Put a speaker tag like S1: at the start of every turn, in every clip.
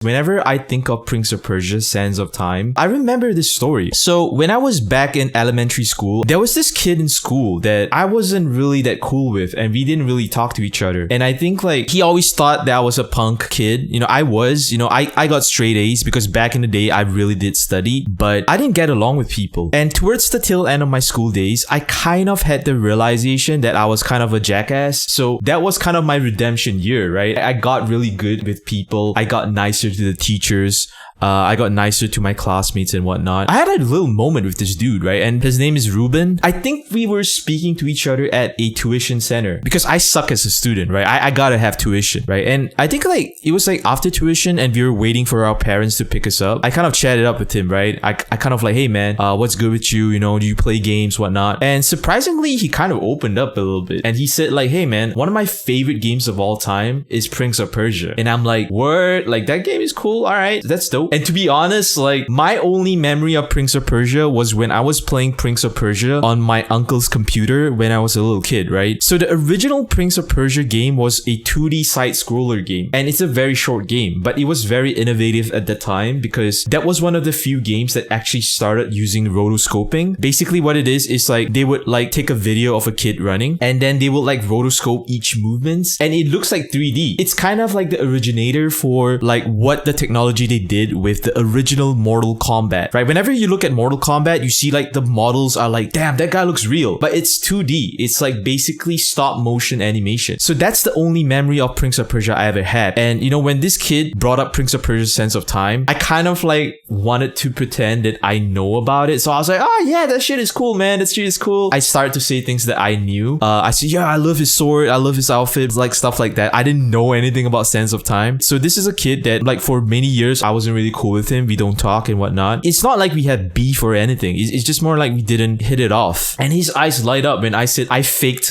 S1: Whenever I think of Prince of Persia: Sands of Time, I remember this story. So when I was back in elementary school, there was this kid in school that I wasn't really that cool with, and we didn't really talk to each other. And I think like he always thought that I was a punk kid. You know, I was, I got straight A's because back in the day I really did study, but I didn't get along with people. And towards the tail end of my school days, I kind of had the realization that I was kind of a jackass. So that was kind of my redemption year, right? I got really good with people. I got nicer to the teachers. I got nicer to my classmates and whatnot. I had a little moment with this dude, right? And his name is Ruben. I think we were speaking to each other at a tuition center because I suck as a student, right? I gotta have tuition, right? And I think like it was like after tuition and we were waiting for our parents to pick us up. I kind of chatted up with him, right? I kind of like, hey man, what's good with you? You know, do you play games, whatnot? And surprisingly, he kind of opened up a little bit and he said like, hey man, one of my favorite games of all time is Prince of Persia. And I'm like, word, like that game is cool. All right, that's dope. And to be honest, like my only memory of Prince of Persia was when I was playing Prince of Persia on my uncle's computer when I was a little kid, right? So the original Prince of Persia game was a 2D side-scroller game, and it's a very short game, but it was very innovative at the time because that was one of the few games that actually started using rotoscoping. Basically what it is like they would like take a video of a kid running and then they would like rotoscope each movements and it looks like 3D. It's kind of like the originator for like what the technology they did with the original Mortal Kombat, right? Whenever you look at Mortal Kombat, you see like the models are like, damn, that guy looks real, but it's 2D. It's like basically stop motion animation. So that's the only memory of Prince of Persia I ever had. And you know, when this kid brought up Prince of Persia: Sands of Time, I kind of like wanted to pretend that I know about it. So I was like, oh yeah, that shit is cool, man. That shit is cool. I started to say things that I knew. I said, yeah, I love his sword. I love his outfit, like stuff like that. I didn't know anything about Sands of Time. So this is a kid that like for many years, I wasn't really cool with him. We don't talk and whatnot. It's not like we had beef or anything. It's just more like we didn't hit it off. And his eyes light up when I said I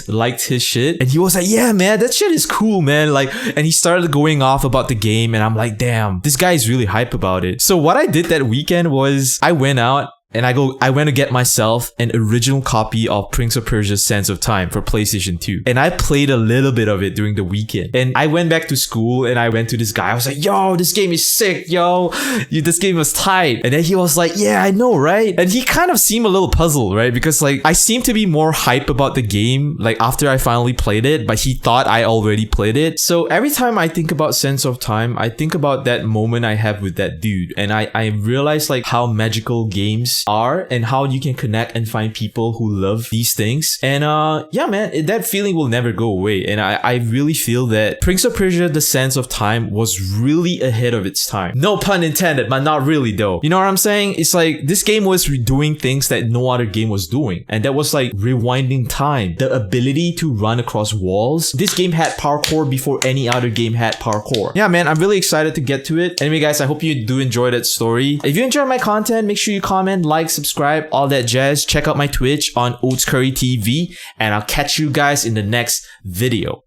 S1: liked his shit. And he was like, yeah, man, that shit is cool, man. Like, and he started going off about the game. And I'm like, damn, this guy is really hype about it. So what I did that weekend was I went out and I went to get myself an original copy of Prince of Persia: Sands of Time for PlayStation 2. And I played a little bit of it during the weekend. And I went back to school and I went to this guy. I was like, yo, this game is sick, yo. This game was tight. And then he was like, yeah, I know, right? And he kind of seemed a little puzzled, right? Because like I seemed to be more hype about the game like after I finally played it, but he thought I already played it. So every time I think about Sands of Time, I think about that moment I have with that dude. And I realize like how magical games are and how you can connect and find people who love these things. And yeah, man, that feeling will never go away. And I really feel that Prince of Persia: The Sands of Time was really ahead of its time. No pun intended, but not really though. You know what I'm saying? It's like this game was doing things that no other game was doing. And that was like rewinding time, the ability to run across walls. This game had parkour before any other game had parkour. Yeah, man, I'm really excited to get to it. Anyway, guys, I hope you do enjoy that story. If you enjoy my content, make sure you comment, like, subscribe, all that jazz. Check out my Twitch on OatsCurryTV, and I'll catch you guys in the next video.